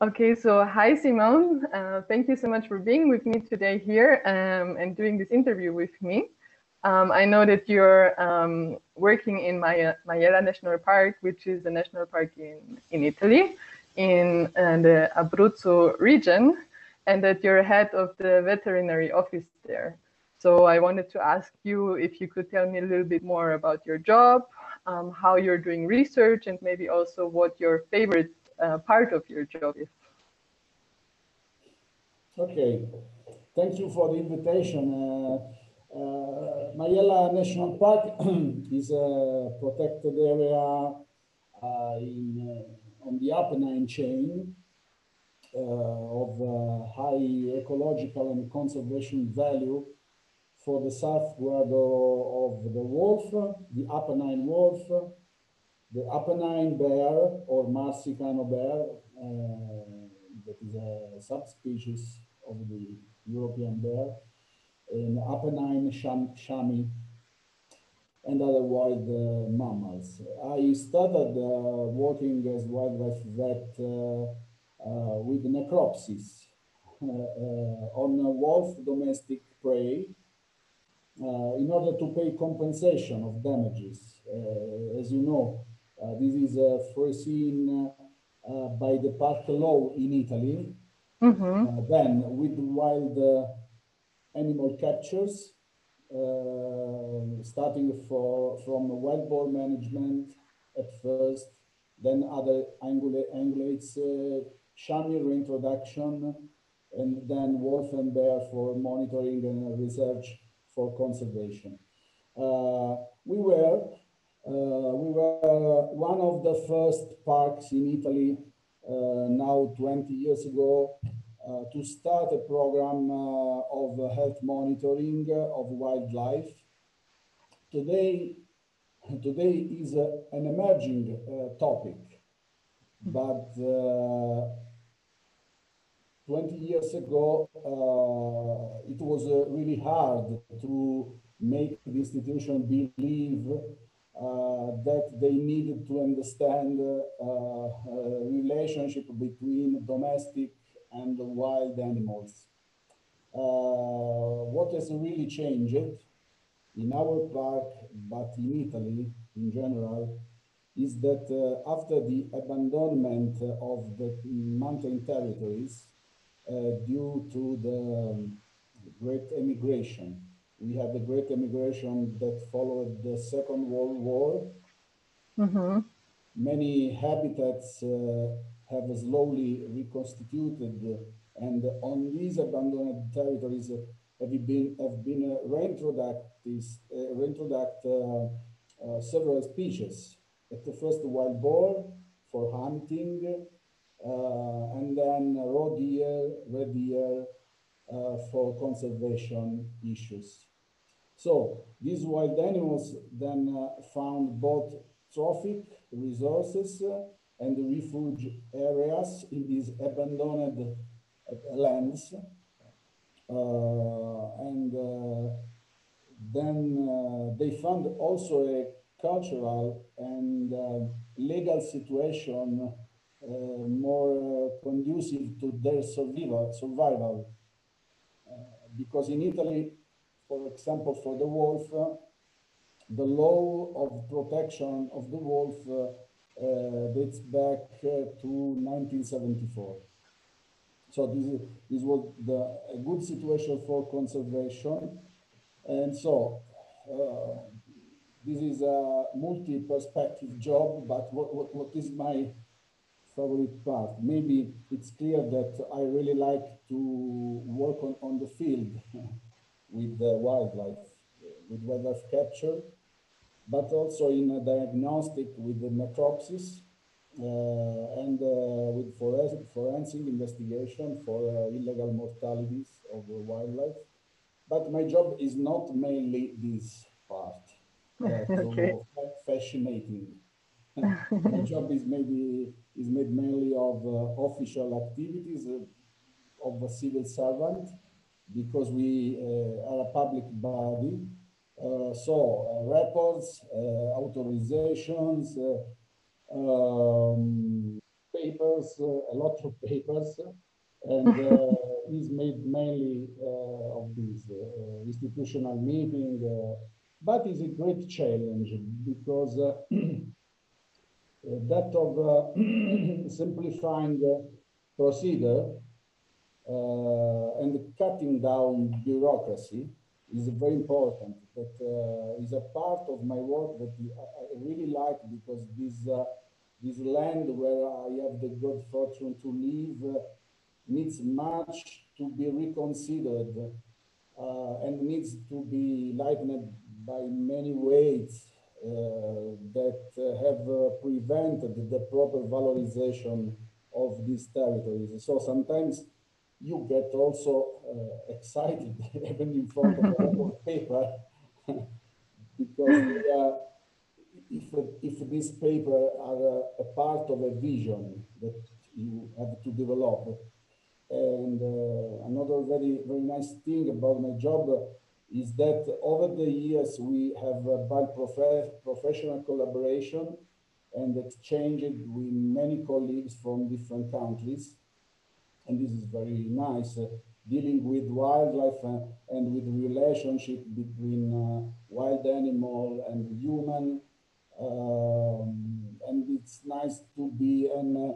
Okay, so hi Simone. Thank you so much for being with me today here and doing this interview with me. I know that you're working in Majella National Park, which is a national park in Italy, in the Abruzzo region, and that you're head of the veterinary office there. So I wanted to ask you if you could tell me a little bit more about your job, how you're doing research, and maybe also what your favorite part of your job is. Okay, thank you for the invitation. Majella National Park is a protected area on the Apennine chain of high ecological and conservation value for the southward of the wolf, the Apennine wolf, the Apennine bear or Marsicano bear, that is a subspecies of the European bear, in Apennine chamois, and other wild mammals. I started working as wildlife vet with necropsies on wolf domestic prey in order to pay compensation of damages. As you know, this is foreseen by the park law in Italy. Then with wild animal captures, starting from wild boar management at first, then other ungulates, chamois reintroduction, and then wolf and bear for monitoring and research for conservation. We were one of the first parks in Italy now 20 years ago to start a program of health monitoring of wildlife. Today is an emerging topic, but 20 years ago, it was really hard to make the institution believe that they needed to understand relationship between domestic and wild animals. What has really changed in our park, but in Italy in general, is that after the abandonment of the mountain territories due to the great emigration, we had the great emigration that followed the Second World War. Many habitats have slowly reconstituted, and on these abandoned territories have been reintroduced several species. At the first, wild boar for hunting, and then roe deer, red deer for conservation issues. So these wild animals then found both trophic resources and refuge areas in these abandoned lands. Then they found also a cultural and legal situation more conducive to their survival. Because in Italy, for example, for the wolf, the law of protection of the wolf dates back to 1974. So this was a good situation for conservation. And so this is a multi-perspective job, but what is my favorite part? Maybe it's clear that I really like to work on the field with the wildlife capture, but also in a diagnostic with the necropsies and with forensic investigation for illegal mortalities of wildlife. But my job is not mainly this part, Okay. so fascinating. My job is made mainly of official activities of a civil servant, because we are a public body. Reports, authorizations, papers, a lot of papers, and is made mainly of this institutional meeting, but is a great challenge because that of simplifying the procedure and cutting down bureaucracy is very important. That is a part of my work that I really like, because this land where I have the good fortune to live needs much to be reconsidered and needs to be lightened by many weights that have prevented the proper valorization of these territories. So sometimes you get also excited even in front of a lot of paper because they are, if this paper are a part of a vision that you have to develop. And another very nice thing about my job is that over the years we have by professional collaboration and exchanged with many colleagues from different countries. And this is very nice, dealing with wildlife and with the relationship between wild animal and human. And it's nice to be in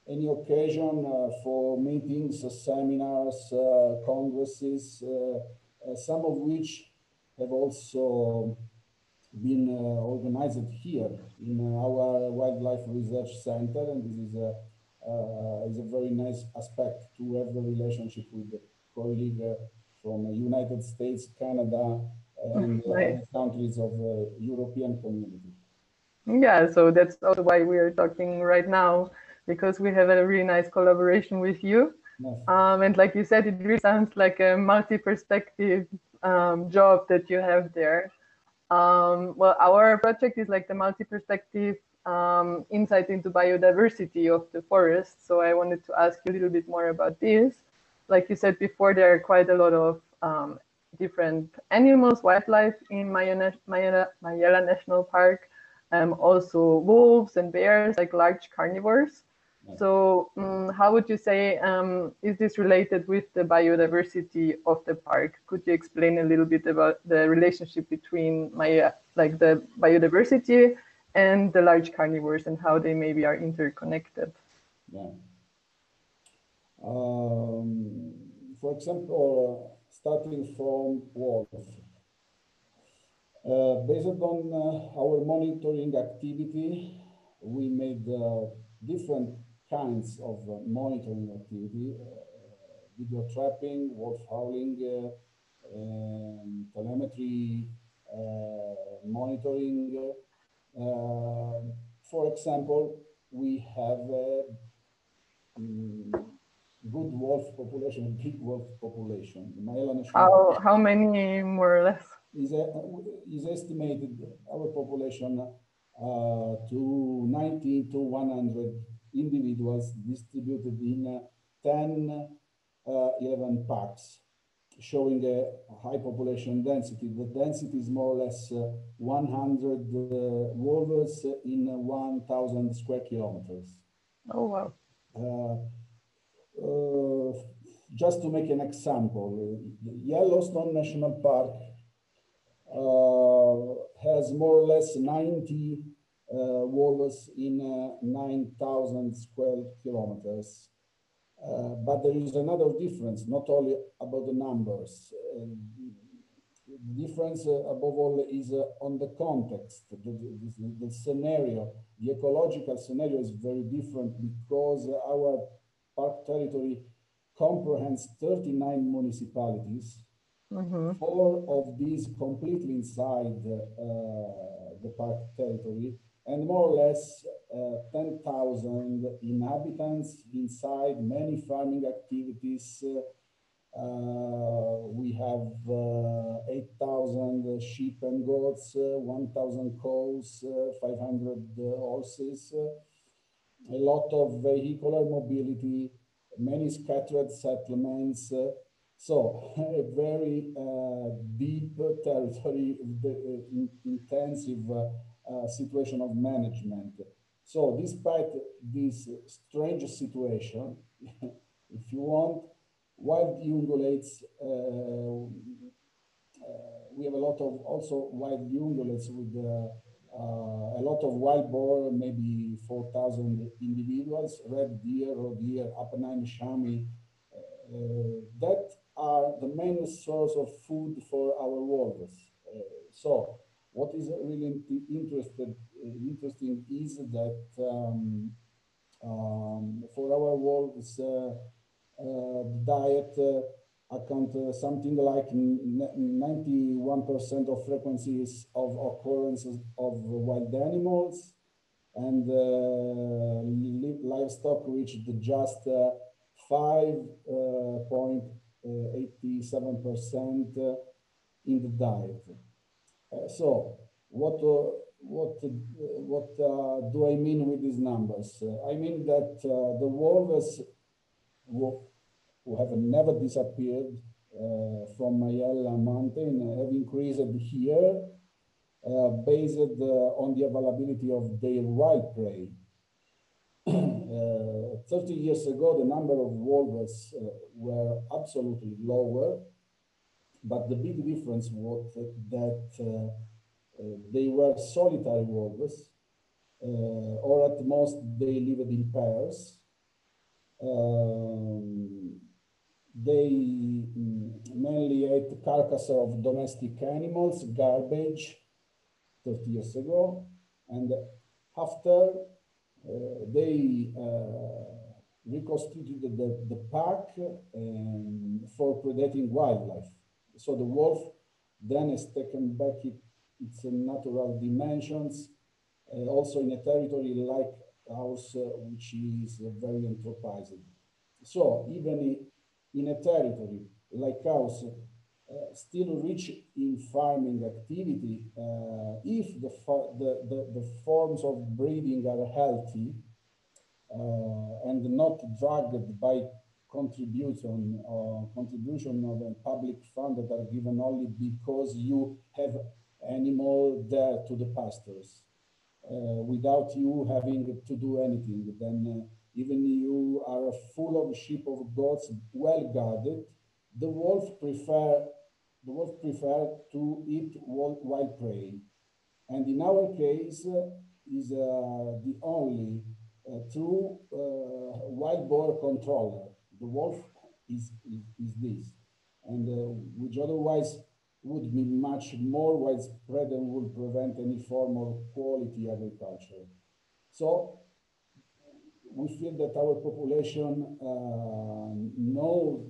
any occasion for meetings, seminars, congresses, some of which have also been organized here in our Wildlife Research Center, and this is a very nice aspect to have the relationship with the colleague from the United States, Canada, and other countries of the European community. Yeah, so that's also why we are talking right now, because we have a really nice collaboration with you. Yes. And like you said, it really sounds like a multi-perspective job that you have there. Well, our project is like the multi-perspective insight into biodiversity of the forest. So I wanted to ask you a little bit more about this. Like you said before, there are quite a lot of different animals, wildlife in Majella National Park. Also wolves and bears, like large carnivores. So how would you say, is this related with the biodiversity of the park? Could you explain a little bit about the relationship between like the biodiversity and the large carnivores and how they maybe are interconnected? Yeah. For example, starting from wolves. Based on our monitoring activity, we made different kinds of monitoring activity, video trapping, wolf howling, telemetry monitoring. For example, we have good wolf population, big wolf population. How many more or less? Is estimated our population to 90 to 100 individuals distributed in 10, 11 packs, showing a high population density. The density is more or less 100 wolves in 1,000 square kilometers. Oh, wow. Just to make an example, Yellowstone National Park has more or less 90 wolves in 9,000 square kilometers. But there is another difference, not only about the numbers. The difference above all is on the context. The scenario, the ecological scenario is very different because our park territory comprehends 39 municipalities. Mm-hmm. 4 of these completely inside the park territory, and more or less 10,000 inhabitants inside, many farming activities. We have 8,000 sheep and goats, 1,000 cows, 500 horses, a lot of vehicular mobility, many scattered settlements. So a very deep territory, intensive situation of management. So despite this strange situation, if you want, wild ungulates, we have a lot of also wild ungulates with a lot of wild boar, maybe 4,000 individuals, red deer, roe deer, Apennine chamois, that are the main source of food for our wolves. So what is really interesting is that for our wolves, diet account something like 91% of frequencies of occurrences of wild animals, and livestock reached just 5.87% in the diet. So what do I mean with these numbers? I mean that the wolves who have never disappeared from Majella Mountain have increased here based on the availability of their wild prey. 30 years ago, the number of wolves were absolutely lower, but the big difference was that they were solitary wolves, or at most they lived in pairs. They mainly ate carcasses of domestic animals, garbage, 30 years ago, and after they reconstituted the pack for predating wildlife. So the wolf then has taken back its natural dimensions, also in a territory like ours, which is very anthropized. So even in a territory like ours, still rich in farming activity, if the forms of breeding are healthy and not drugged by contribution of a public fund that are given only because you have animal there to the pastures, without you having to do anything, then even you are full of sheep or goats, well guarded, the wolf prefer to eat wild prey, and in our case is the only true wild boar controller. The wolf is this, and which otherwise would be much more widespread and would prevent any form of quality agriculture. So we feel that our population knows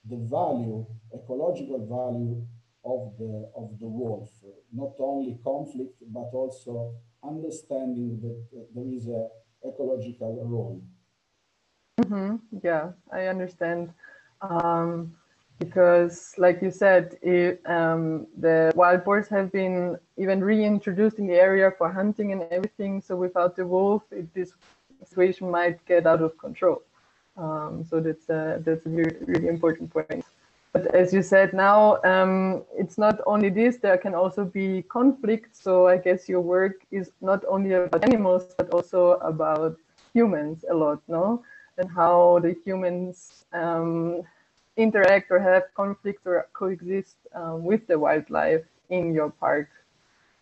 the value, ecological value of the wolf, not only conflict, but also understanding that there is a ecological role. Yeah, I understand. Because, like you said, the wild boars have been even reintroduced in the area for hunting and everything. So without the wolf, this situation might get out of control. So that's a really, really important point. But as you said, now it's not only this, there can also be conflict. So I guess your work is not only about animals, but also about humans a lot, no? And how the humans interact or have conflict or coexist with the wildlife in your park.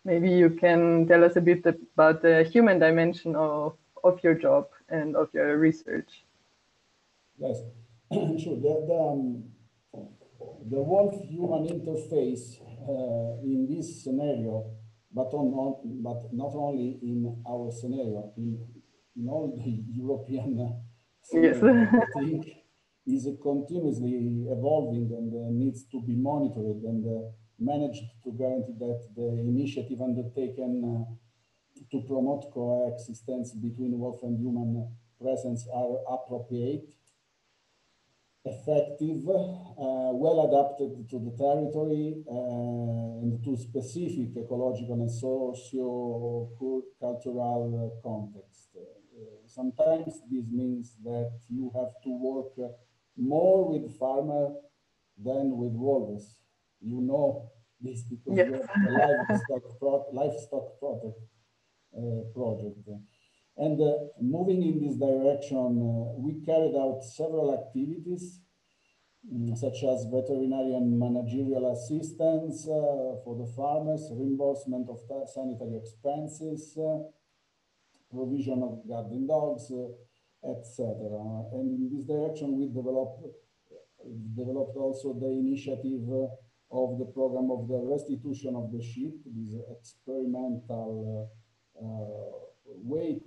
Maybe you can tell us a bit about the human dimension of your job and of your research. Yes, sure. The wolf-human interface in this scenario, but not only in our scenario, in all the European scenario, I think, is continuously evolving and needs to be monitored and managed to guarantee that the initiative undertaken to promote coexistence between wolf and human presence are appropriate, effective, well adapted to the territory and to specific ecological and socio-cultural context. Sometimes this means that you have to work more with farmers than with wolves. You know this because you have a livestock product. project. And moving in this direction, we carried out several activities, such as veterinary and managerial assistance for the farmers, reimbursement of sanitary expenses, provision of guarding dogs, etc. And in this direction, we developed also the initiative of the program of the restitution of the sheep, this experimental way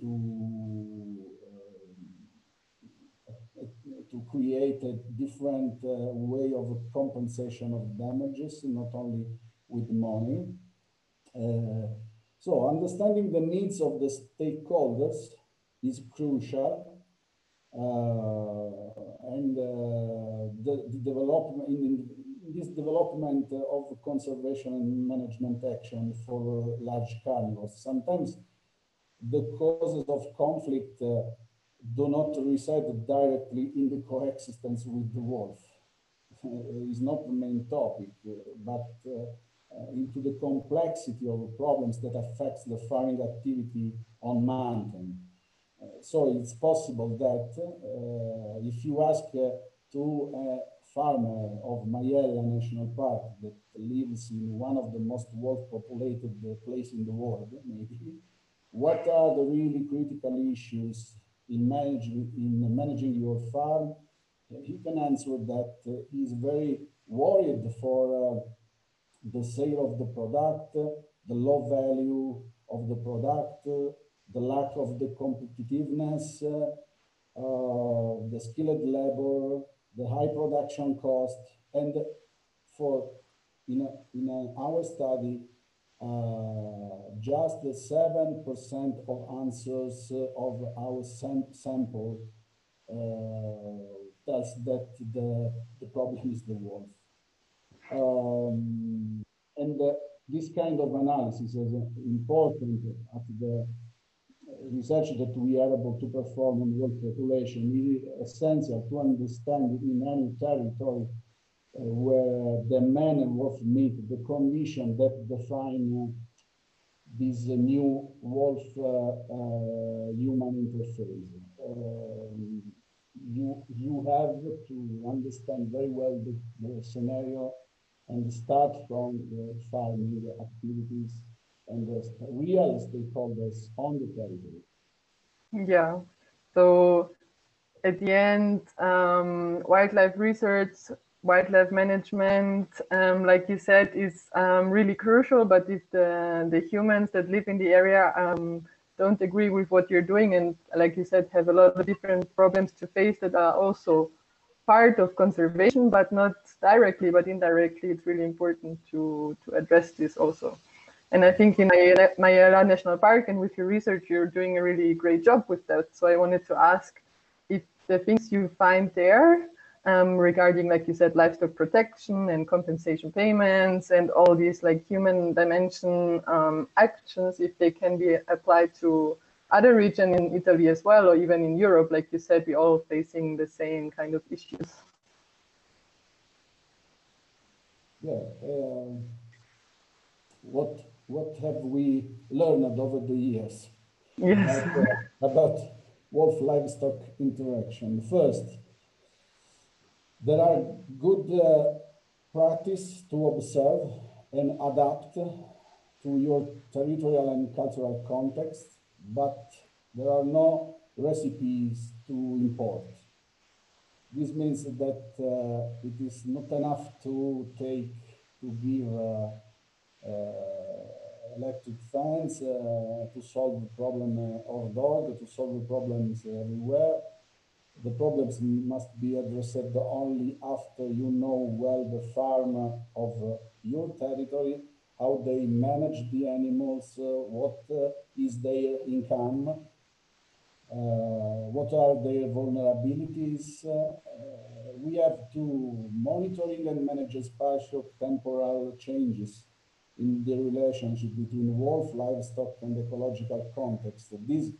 to create a different way of compensation of damages, not only with money. So understanding the needs of the stakeholders is crucial, and the development in this development of conservation and management action for large carnivores. Sometimes the causes of conflict do not reside directly in the coexistence with the wolf. Is not the main topic, but into the complexity of problems that affects the farming activity on mountain. So it's possible that if you ask to a farmer of Majella National Park that lives in one of the most wolf-populated places in the world, maybe, what are the really critical issues in managing your farm, he can answer that he's very worried for the sale of the product, the low value of the product, the lack of the competitiveness, the skilled labor, the high production cost, and for in our study, just 7% of answers of our sample tells that the problem is the wolf. And this kind of analysis is important at the research that we are able to perform on wolf population. It is essential to understand in any territory where the man and wolf meet, the condition that define this new wolf-human interface. You have to understand very well the scenario and start from the farming activities and the real stakeholders on the territory. Yeah, so at the end, wildlife research, wildlife management, like you said, is really crucial. But if the humans that live in the area don't agree with what you're doing, and like you said, have a lot of different problems to face that are also part of conservation, but not directly, but indirectly, it's really important to address this also. And I think in Majella National Park and with your research, you're doing a really great job with that. So I wanted to ask if the things you find there regarding, like you said, livestock protection and compensation payments and all these like human dimension actions, if they can be applied to other regions in Italy as well, or even in Europe, like you said, we're all facing the same kind of issues. Yeah. What have we learned over the years? Yes. About wolf-livestock interaction? First, there are good practice to observe and adapt to your territorial and cultural context, but there are no recipes to import. This means that it is not enough to give electric fence to solve the problem of dog, to solve the problems everywhere. The problems must be addressed only after you know well the farm of your territory, how they manage the animals, what is their income, what are their vulnerabilities. We have to monitoring and manage spatial temporal changes in the relationship between wolf, livestock, and ecological context. This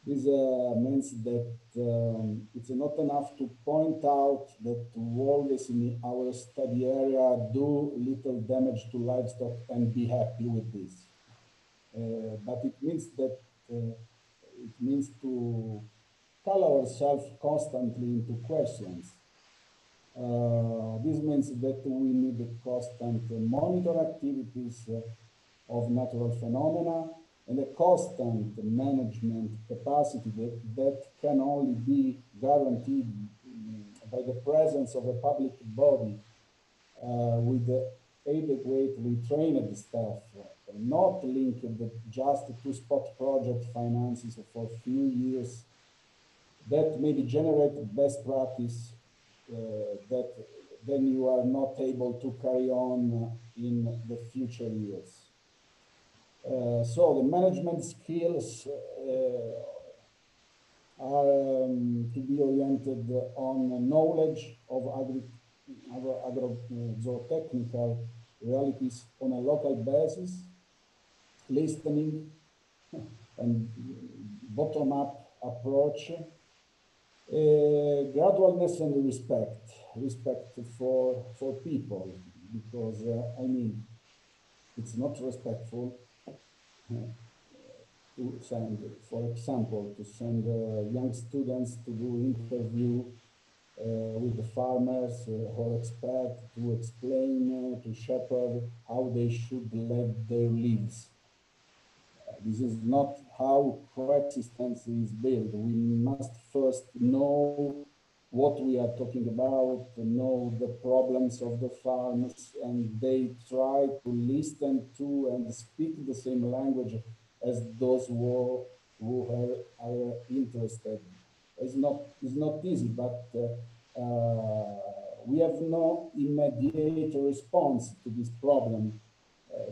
means that it's not enough to point out that wolves in our study area do little damage to livestock and be happy with this. but it means that it means to call ourselves constantly into questions. This means that we need a constant monitor activities of natural phenomena and a constant management capacity that can only be guaranteed by the presence of a public body with adequately trained staff, not linked just to spot project finances for a few years that maybe generate best practice that then you are not able to carry on in the future years. So the management skills are to be oriented on knowledge of agro-zootechnical realities on a local basis, listening and bottom-up approach, gradualness and respect for people, because I mean, it's not respectful to send, for example, to send young students to do interview with the farmers or expert to explain to shepherd how they should live their lives. This is not how coexistence is built. We must first know what we are talking about, know the problems of the farms, and they try to listen to and speak the same language as those who are interested. It's not easy, but we have no immediate response to this problem.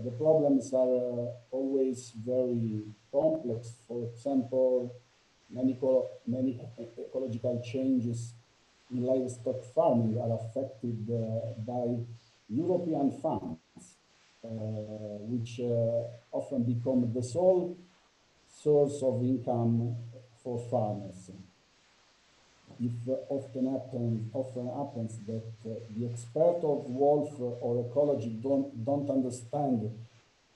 The problems are always very complex. For example, many ecological changes in livestock farming are affected by European funds, which often become the sole source of income for farmers. It often happens that the expert of wolf or ecology don't understand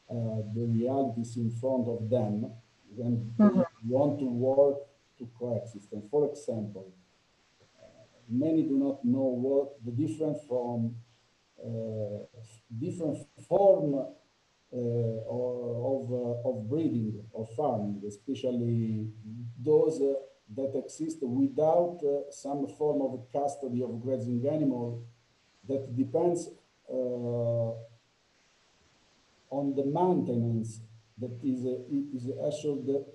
the realities in front of them when they want to work to coexistence. For example, many do not know what the different form of breeding or farming, especially those that exist without some form of custody of grazing animal that depends on the maintenance that is assured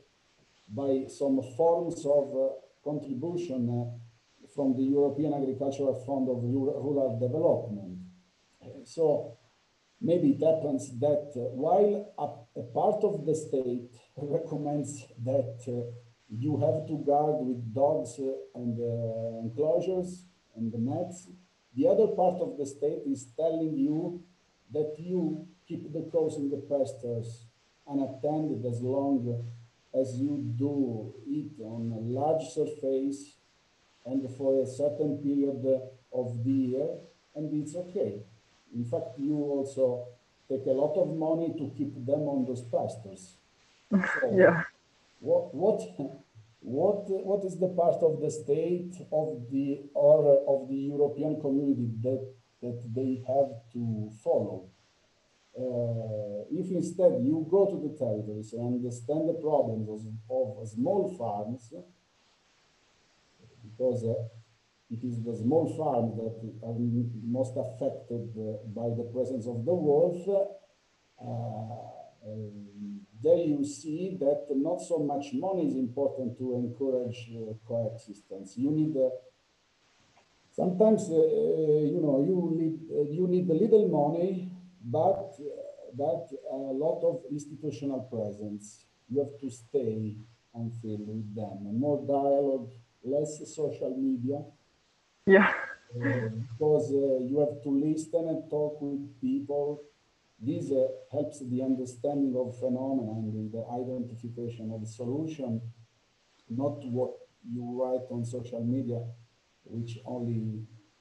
by some forms of contribution from the European Agricultural Fund of Rural Development. So maybe it happens that while a part of the state recommends that you have to guard with dogs and enclosures and the nets, the other part of the state is telling you that you keep the cows in the pastures unattended as long as you do it on a large surface and for a certain period of the year, and it's okay. In fact, you also take a lot of money to keep them on those pastures. So yeah. What is the part of the state of the European community that they have to follow? If instead you go to the territories and understand the problems of small farms, because it is the small farms that are most affected by the presence of the wolf, there you see that not so much money is important to encourage coexistence. You need sometimes you need a little money, but a lot of institutional presence. You have to stay and feel with them. More dialogue, less social media. Yeah. Because you have to listen and talk with people. This helps the understanding of phenomena and the identification of solution, not what you write on social media, which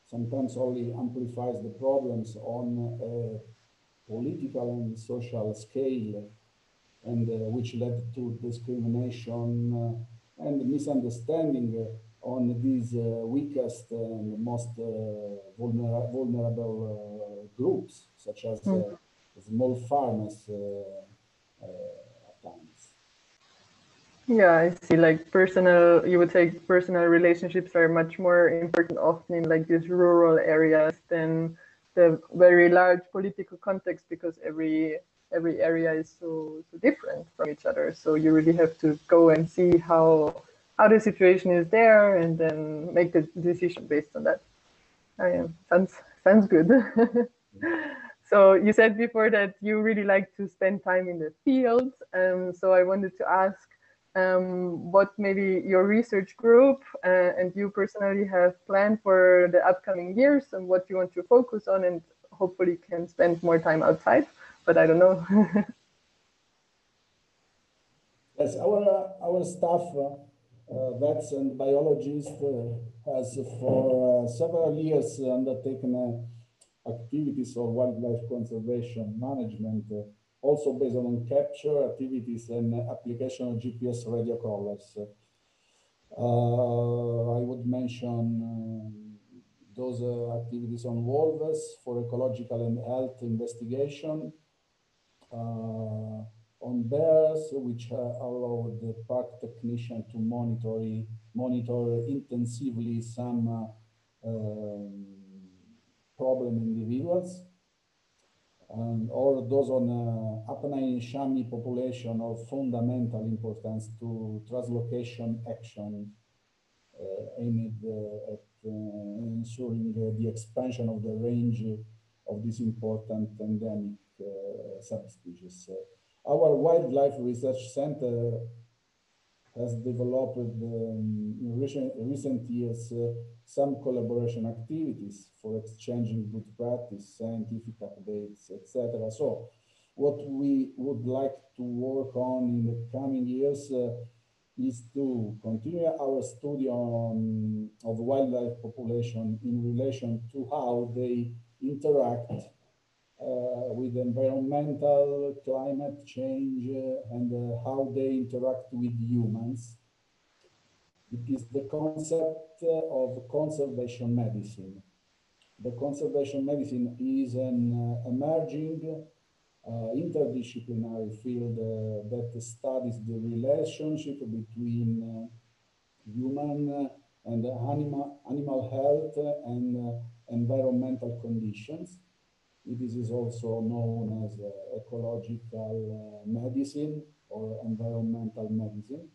sometimes only amplifies the problems on a political and social scale. and which led to discrimination and misunderstanding on these weakest and most vulnerable groups, such as small farmers at times. Yeah, I see. Like personal, you would say personal relationships are much more important often in like these rural areas than the very large political context, because every area is so different from each other. So you really have to go and see how the situation is there, and then make the decision based on that. Sounds good. So you said before that you really like to spend time in the field. So I wanted to ask what maybe your research group and you personally have planned for the upcoming years, and what you want to focus on, and hopefully can spend more time outside, but I don't know. Yes, our staff, vets and biologists, has for several years undertaken activities of wildlife conservation management, also based on capture activities and application of GPS radio collars. I would mention those activities on wolves for ecological and health investigation, on bears, which allow the park technician to monitor intensively some problem individuals, or those on Apennine chamois population of fundamental importance to translocation action aimed at ensuring the expansion of the range of this important endemic subspecies. Our Wildlife Research Center has developed in recent years some collaboration activities for exchanging good practice, scientific updates, etc. So what we would like to work on in the coming years is to continue our study of wildlife population in relation to how they interact with environmental, climate change, and how they interact with humans. It is the concept of conservation medicine. The conservation medicine is an emerging interdisciplinary field that studies the relationship between human and animal health and environmental conditions. This is also known as ecological medicine or environmental medicine.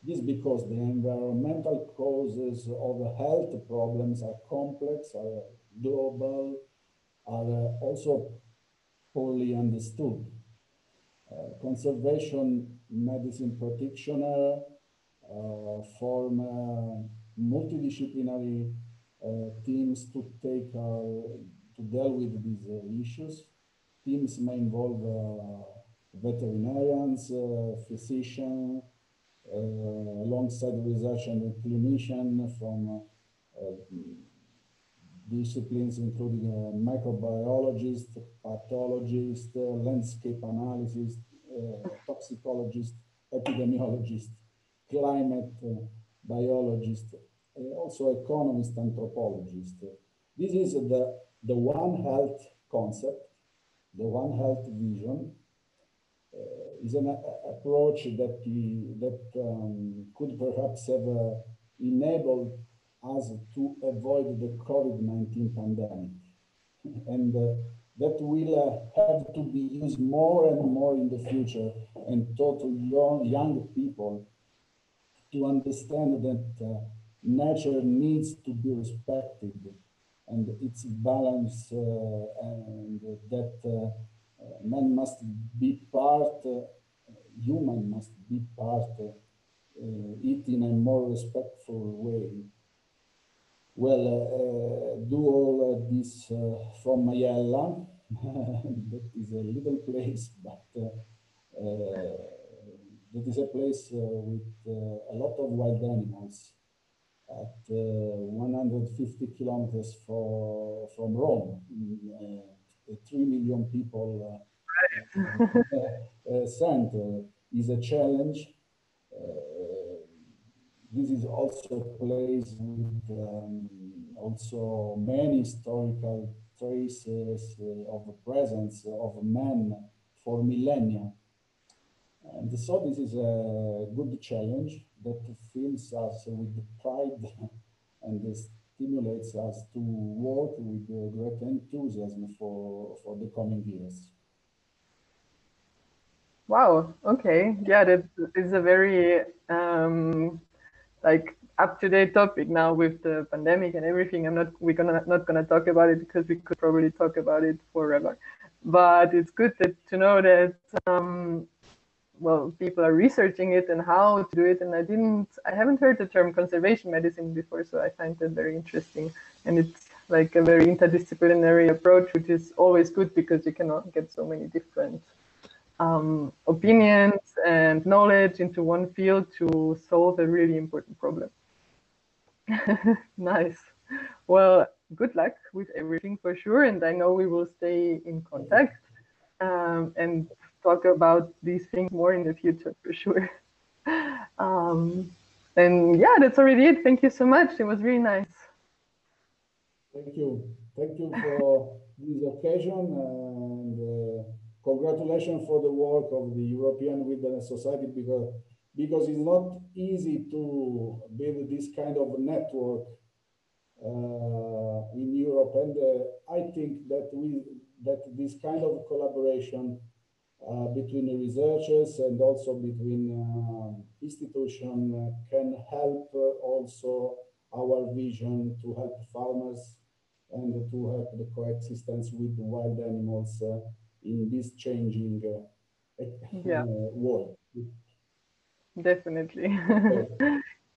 This because the environmental causes of health problems are complex, are global, are also poorly understood. Conservation medicine practitioners form multidisciplinary teams to deal with these issues. Teams may involve veterinarians, physicians, alongside research and clinician from disciplines including microbiologists, pathologists, landscape analysis, toxicologists, epidemiologists, climate biologists, also economists, anthropologists. This is the One Health concept, the One Health vision. Is an approach that could perhaps have enabled us to avoid the COVID-19 pandemic, and that will have to be used more and more in the future, and taught to young people to understand that nature needs to be respected and its balance, and that man must be part, human must be part, it in a more respectful way. Well, do all this from Majella. That is a little place, but that is a place with a lot of wild animals at 150 kilometers from Rome. 3 million people scent is a challenge. This is also a place with also many historical traces of the presence of man for millennia. And so this is a good challenge that fills us with pride and stimulates us to work with great enthusiasm for the coming years. Wow. Okay. Yeah, that is a very like up-to-date topic now with the pandemic and everything. We're not gonna talk about it because we could probably talk about it forever. But it's good to know that well, people are researching it and how to do it. And I haven't heard the term conservation medicine before, so I find that very interesting. And it's like a very interdisciplinary approach, which is always good because you can get so many different opinions and knowledge into one field to solve a really important problem. Nice. Well, good luck with everything for sure. And I know we will stay in contact and talk about these things more in the future for sure. And yeah, that's already it. Thank you so much. It was really nice. Thank you. Thank you for this occasion, and congratulations for the work of the European Wilderness Society, because it's not easy to build this kind of network in Europe, and I think that this kind of collaboration between the researchers and also between institutions can help also our vision to help farmers and to help the coexistence with wild animals in this changing world. Definitely. Okay.